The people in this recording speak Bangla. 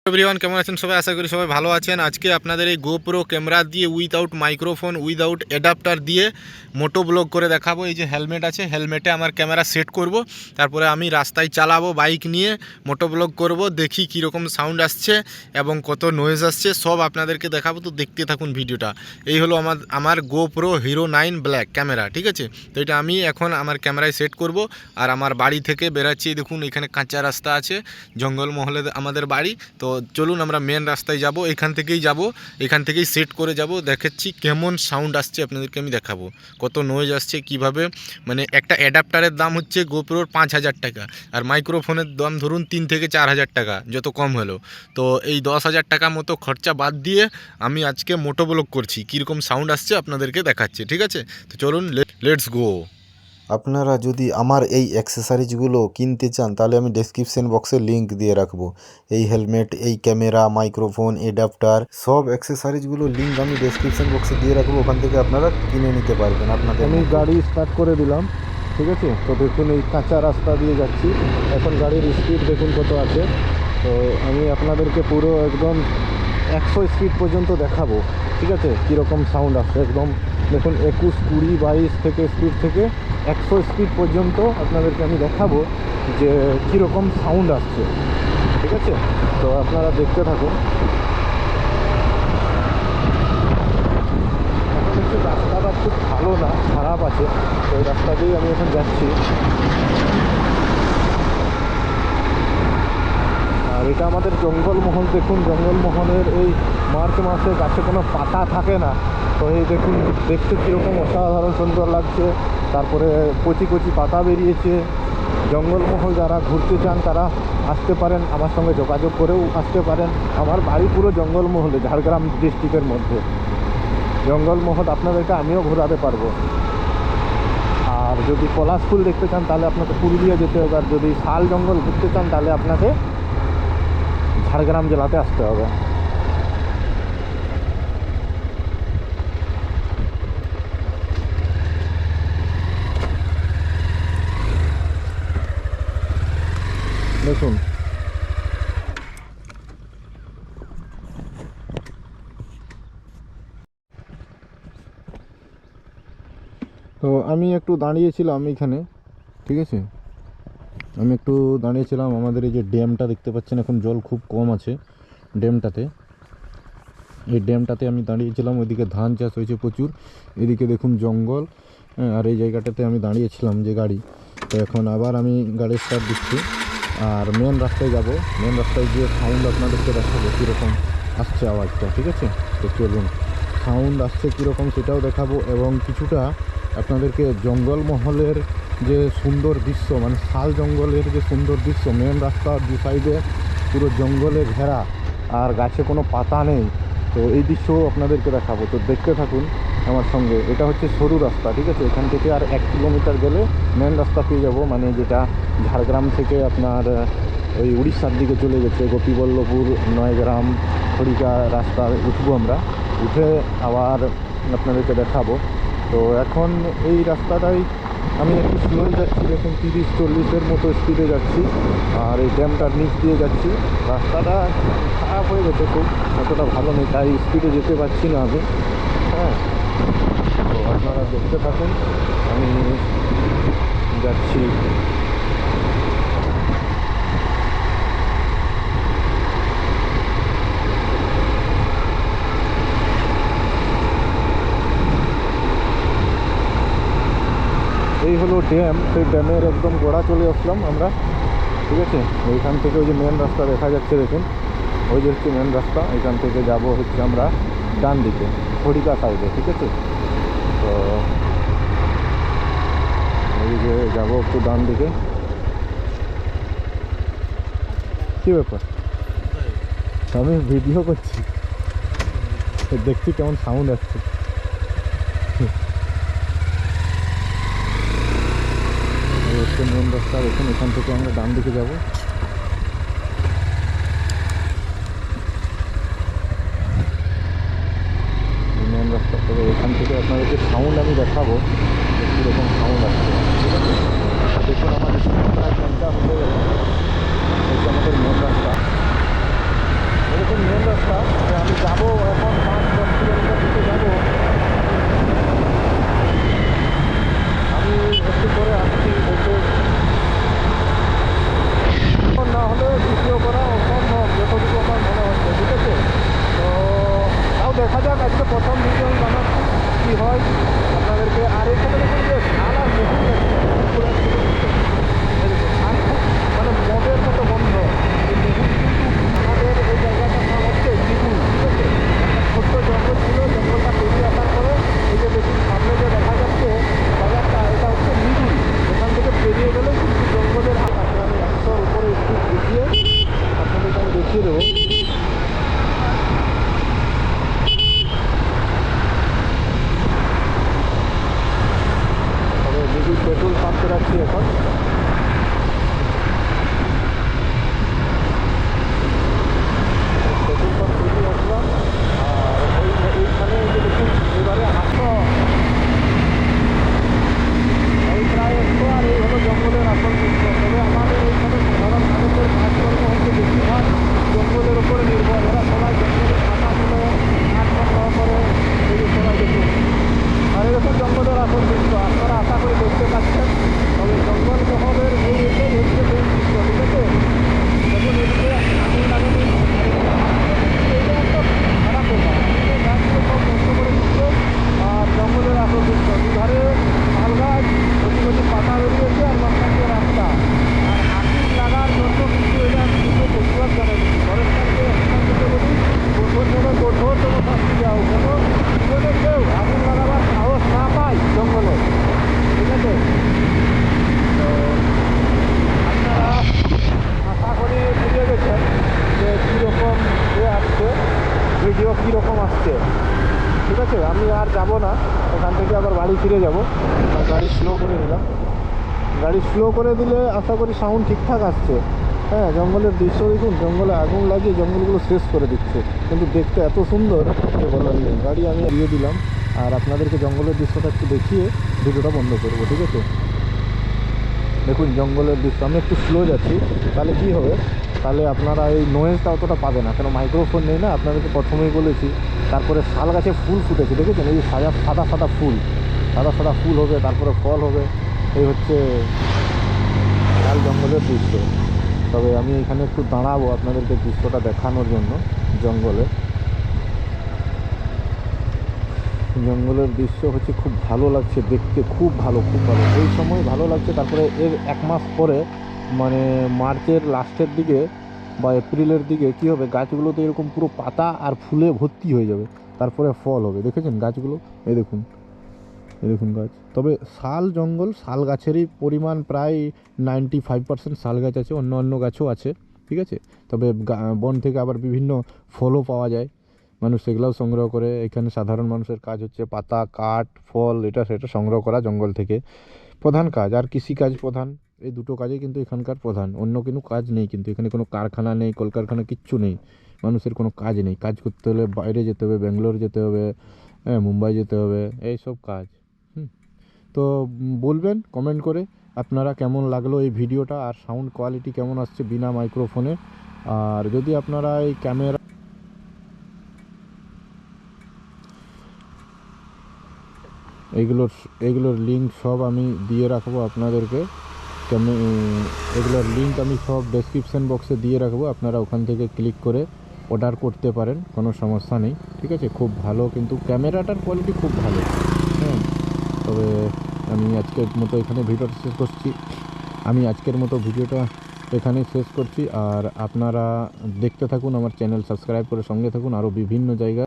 এভরিওয়ান, কেমন আছেন সবাই? আশা করি সবাই ভালো আছেন। আজকে আপনাদের এই গোপ্রো ক্যামেরা দিয়ে উইদাউট মাইক্রোফোন উইদাউট অ্যাডাপ্টার দিয়ে মোটো ব্লগ করে দেখাবো। এই যে হেলমেট আছে, হেলমেটে আমার ক্যামেরা সেট করব, তারপরে আমি রাস্তায় চালাবো বাইক নিয়ে, মোটো ব্লগ করব, দেখি কীরকম সাউন্ড আসছে এবং কত নয়েজ আসছে সব আপনাদেরকে দেখাবো। তো দেখতে থাকুন ভিডিওটা। এই হলো আমার গোপ্রো হিরো 9 ব্ল্যাক ক্যামেরা, ঠিক আছে? তো এটা আমি এখন আমার ক্যামেরায় সেট করব। আর আমার বাড়ি থেকে বেরাচ্ছি, দেখুন এখানে কাঁচা রাস্তা আছে, জঙ্গলমহলে আমাদের বাড়ি। তো চলুন আমরা মেন রাস্তায় যাব, এখান থেকেই সেট করে যাব, দেখাচ্ছি কেমন সাউন্ড আসছে আপনাদেরকে আমি দেখাবো, কত নয়েজ আসছে, কিভাবে। মানে একটা অ্যাডাপ্টারের দাম হচ্ছে গোপ্রোর 5,000 টাকা, আর মাইক্রোফোনের দাম ধরুন 3 থেকে 4,000 টাকা, যত কম হলো। তো এই 10,000 টাকা মতো খরচা বাদ দিয়ে আমি আজকে মোটো ব্লগ করছি, কীরকম সাউন্ড আসছে আপনাদেরকে দেখাচ্ছি, ঠিক আছে? তো চলুন, লেটস গো। আপনারা যদি আমার এই অ্যাক্সেসরিজগুলো কিনতে চান তাহলে আমি ডেসক্রিপশন বক্সে লিংক দিয়ে রাখবো। এই হেলমেট, এই ক্যামেরা, মাইক্রোফোন, অ্যাডাপ্টার, সব অ্যাক্সেসরিজগুলো লিংক আমি ডেসক্রিপশন বক্সে দিয়ে রাখবো, ওখান থেকে আপনারা কিনে নিতে পারবেন আপনাদের। আমি গাড়ি স্টার্ট করে দিলাম, ঠিক আছে? তো দেখুন এই কাঁচা রাস্তা দিয়ে যাচ্ছি, এখন গাড়ির স্পিড দেখুন কত আছে। তো আমি আপনাদেরকে পুরো একদম 100 স্পিড পর্যন্ত দেখাবো, ঠিক আছে? কীরকম সাউন্ড আসছে একদম দেখুন, 21, 20, 22 থেকে স্পিড থেকে 100 স্পিড পর্যন্ত আপনাদেরকে আমি দেখাবো যে কীরকম সাউন্ড আসছে, ঠিক আছে? তো আপনারা দেখতে থাকুন। এখন একটু রাস্তাটা খুব ভালো না, খারাপ আছে, তো এই রাস্তা দিয়েই আমি এখন যাচ্ছি। আর এটা আমাদের জঙ্গলমহল, দেখুন জঙ্গলমহলের এই মার্চ মাসে গাছে কোনো পাতা থাকে না, তো এই দেখুন দেখতে কীরকম অসাধারণ সুন্দর লাগছে। তারপরে কচি কচি পাতা বেরিয়েছে। জঙ্গলমহল যারা ঘুরতে চান তারা আসতে পারেন, আমার সঙ্গে যোগাযোগ করেও আসতে পারেন। আমার বাড়ি পুরো জঙ্গলমহলে, ঝাড়গ্রাম ডিস্ট্রিক্টের মধ্যে। জঙ্গলমহল আপনাদেরকে আমিও ঘোরাতে পারবো। আর যদি পলাশ ফুল দেখতে চান তাহলে আপনাকে পুরুলিয়া যেতে হবে, আর যদি শাল জঙ্গল ঘুরতে চান তাহলে আপনাকে ঝাড়গ্রাম জেলাতে আসতে হবে। দেখুন তো আমি একটু দাঁড়িয়েছিলাম এইখানে, ঠিক আছে? আমি একটু দাঁড়িয়েছিলাম, আমাদের এই যে ড্যামটা দেখতে পাচ্ছেন, এখন জল খুব কম আছে ড্যামটাতে। এই ড্যামটাতে আমি দাঁড়িয়েছিলাম, ওইদিকে ধান চাষ হয়েছে প্রচুর, এদিকে দেখুন জঙ্গল। আর এই জায়গাটাতে আমি দাঁড়িয়েছিলাম যে গাড়ি, তো এখন আবার আমি গাড়ি স্টার্ট দিচ্ছি আর মেন রাস্তায় যাব। মেন রাস্তায় গিয়ে সাউন্ড আপনাদেরকে দেখাবো কীরকম আসছে আওয়াজটা, ঠিক আছে? তো চলুন, সাউন্ড আসছে কীরকম সেটাও দেখাবো, এবং কিছুটা আপনাদেরকে জঙ্গলমহলের যে সুন্দর দৃশ্য, মানে শাল জঙ্গলের যে সুন্দর দৃশ্য, মেন রাস্তার দু সাইডে পুরো জঙ্গলে ঘেরা আর গাছে কোনো পাতা নেই, তো এই দৃশ্যও আপনাদেরকে দেখাবো। তো দেখতে থাকুন আমার সঙ্গে। এটা হচ্ছে সরু রাস্তা, ঠিক আছে? এখান থেকে আর 1 কিলোমিটার গেলে মেন রাস্তা পেয়ে যাব, মানে যেটা ঝাড়গ্রাম থেকে আপনার ওই উড়িষ্যার দিকে চলে গেছে, গোপীবল্লভপুর, নয়গ্রাম, খড়িকা রাস্তা উঠবো আমরা, উঠে আবার আপনাদেরকে দেখাবো। তো এখন এই রাস্তাটাই আমি একটু স্লোই যাচ্ছি, দেখুন 30-40-এর মতো স্পিডে যাচ্ছি, আর এই ড্যামটার নিচ দিয়ে যাচ্ছি। রাস্তাটা খারাপ হয়ে গেছে, খুব অতটা ভালো নেই, তাই স্পিডে যেতে পারছি না আমি। হ্যাঁ, তো আপনারা দেখতে থাকুন, আমি যাচ্ছি। এই হলো ড্যাম, সেই ড্যামের একদম গোড়া চলে আসলাম আমরা, ঠিক আছে? এইখান থেকে ওই যে মেন রাস্তা দেখা যাচ্ছে, দেখুন ওই যে হচ্ছে মেন রাস্তা। এখান থেকে যাব হচ্ছে আমরা ডান দিকে, খড়িকা সাইডে, ঠিক আছে? তো এই যে যাবো একটু ডান দিকে। কী ব্যাপার? আমি ভিডিও করছি, দেখছি কেমন সাউন্ড আসছে। এই হচ্ছে মেন রাস্তা, দেখুন এখান থেকে আমরা ডান দিকে যাব। মেন রাস্তা থেকে এখান থেকে আপনাদেরকে সাউন্ড আমি দেখাবো কীরকম সাউন্ড আসছে, ঠিক আছে? দেখুন আমাদের প্রায় 50 হয়ে গেছে, হচ্ছে আমাদের মেন রাস্তা। প্রথম ভিডিও আমি বানাচ্ছি কী হয় আপনাদেরকে। আর এখানে দেখুন যে ঝাল আর বহু আর খুব মানে মদের মতো বন্ধ। এই মেহুল কিন্তু আমাদের এই জায়গাটার নাম হচ্ছে নিগুল, ঠিক আছে? ছোট্ট জঙ্গল ছিল, জঙ্গলটা পেরিয়ে আসার পরে এই যে দেখুন সামনে যে দেখা যাচ্ছে বাজারটা, এটা হচ্ছে নিগুল। এখান থেকে পেরিয়ে গেলে কিন্তু জঙ্গলের আকাশে আমি 100-র উপরে স্পিড দেখিয়ে আপনাদেরকে আমি দেখিয়ে দেবো। তবে নিগুল পেট্রোল পাম্পে রাখছি এখন। পেট্রোল পাম্প পেরিয়ে আসলাম আর এইখানে যে দেখুন এবারে 800 এই প্রায় 100 আর এই হলো জঙ্গলের আসল দৃশ্য। তবে আমাদের এইখানে সাধারণ মানুষের কাজকর্ম হচ্ছে বেশিরভাগ জঙ্গলের উপরে নির্ভর। এরা সবাই জঙ্গলের কাঁটাগুলো কাঠ সংগ্রহ করে, এই যে সবাই দেখুন। আর এরকম জঙ্গলের আসল দৃশ্য আপনারা আশা করি দেখতে পাচ্ছেন। তবে জঙ্গল মহলের এই এটাই হচ্ছে মেন দৃশ্য, ঠিক আছে? দেখুন এদিকে আগুন লাগানো, এইটা একটা খারাপ ব্যাপার। গাছগুলো সব নষ্ট করে দিচ্ছে। আর জঙ্গলের আসল দৃশ্য দুধারে তাল গাছ, কচি কচি পাতা বেরিয়েছে আর মাঝখান দিয়ে রাস্তা। আর আগুন লাগার জন্য কিন্তু এটা কিন্তু প্রতিবাদ জানাচ্ছি। সরকারকে এখান থেকে বলি কঠোরতম শাস্তি দেওয়া হোক, যেন জীবনে কেউ আগুন লাগাবার সাহস না পায় জঙ্গলে, ঠিক আছে? তো আপনারা আশা করি বুঝে গেছেন যে কীরকম আসছে ভিডিও, কীরকম আসছে, ঠিক আছে? আমি আর যাব না, এখান থেকে আবার বাড়ি ফিরে যাব। গাড়ি স্লো করে দিলাম। গাড়ি স্লো করে দিলে আশা করি সাউন্ড ঠিকঠাক আসছে। হ্যাঁ, জঙ্গলের দৃশ্য দেখুন, জঙ্গলে আগুন লাগিয়ে জঙ্গলগুলো শেষ করে দিচ্ছে, কিন্তু দেখতে এত সুন্দর যে বলার নেই। গাড়ি আমি দিয়ে দিলাম আর আপনাদেরকে জঙ্গলের দৃশ্যটা একটু দেখিয়ে ভিডিওটা বন্ধ করবো, ঠিক আছে? দেখুন জঙ্গলের দৃশ্য। আমি একটু স্লো যাচ্ছি, তাহলে কী হবে, তাহলে আপনারা এই নয়েজটা অতটা পাবে না, কেন মাইক্রোফোন নেই না, আপনাদেরকে প্রথমেই বলেছি। তারপরে শাল গাছে ফুল ফুটেছে, দেখেছেন? এই সাদা সাদা ফুল, সাদা সাদা ফুল হবে, তারপরে ফল হবে। এই হচ্ছে শাল জঙ্গলের দৃশ্য। তবে আমি এখানে একটু দাঁড়াবো আপনাদেরকে দৃশ্যটা দেখানোর জন্য। জঙ্গলের দৃশ্য হচ্ছে খুব ভালো লাগছে দেখতে, খুব ভালো, খুব ভালো। এই সময় ভালো লাগছে। তারপরে এর 1 মাস পরে মানে মার্চের লাস্টের দিকে বা এপ্রিলের দিকে কী হবে, গাছগুলোতে এরকম পুরো পাতা আর ফুলে ভর্তি হয়ে যাবে, তারপরে ফল হবে। দেখেছেন গাছগুলো? এই দেখুন, এই দেখুন গাছ। তবে শাল জঙ্গল, শাল গাছেরই পরিমাণ প্রায় 95% শাল গাছ আছে, অন্য অন্য গাছও আছে, ঠিক আছে? তবে বন থেকে আবার বিভিন্ন ফলও পাওয়া যায়, মানুষ সেগুলোও সংগ্রহ করে। এখানে সাধারণ মানুষের কাজ হচ্ছে পাতা, কাঠ, ফল এটা সেটা সংগ্রহ করা জঙ্গল থেকে, প্রধান কাজ। আর কৃষিকাজ প্রধান, এই দুটো কাজই কিন্তু এখানকার প্রধান। অন্য কোনো কাজ নেই, কিন্তু এখানে কোনো কারখানা নেই, কলকারখানা কিচ্ছু নেই। মানুষের কোনো কাজ নেই। কাজ করতে হলে বাইরে যেতে হবে, ব্যাঙ্গালোর যেতে হবে, হ্যাঁ, মুম্বাই যেতে হবে, এই সব কাজ। তো বলবেন কমেন্ট করে আপনারা কেমন লাগলো এই ভিডিওটা, আর সাউন্ড কোয়ালিটি কেমন আসছে বিনা মাইক্রোফোনে। আর যদি আপনারা এই ক্যামেরা এগুলোর লিঙ্ক সব আমি দিয়ে রাখবো আপনাদেরকে। এগুলোর লিঙ্ক আমি সব ডেসক্রিপশন বক্সে দিয়ে রাখবো, আপনারা ওখান থেকে ক্লিক করে অর্ডার করতে পারেন, কোনো সমস্যা নেই, ঠিক আছে? খুব ভালো, কিন্তু ক্যামেরাটার কোয়ালিটি খুব ভালো। হ্যাঁ, তবে আমি আজকের মতো এখানে ভিডিওটা শেষ করছি। এখানেই শেষ করছি। আর আপনারা দেখতে থাকুন আমার চ্যানেল, সাবস্ক্রাইব করে সঙ্গে থাকুন। আরও বিভিন্ন জায়গা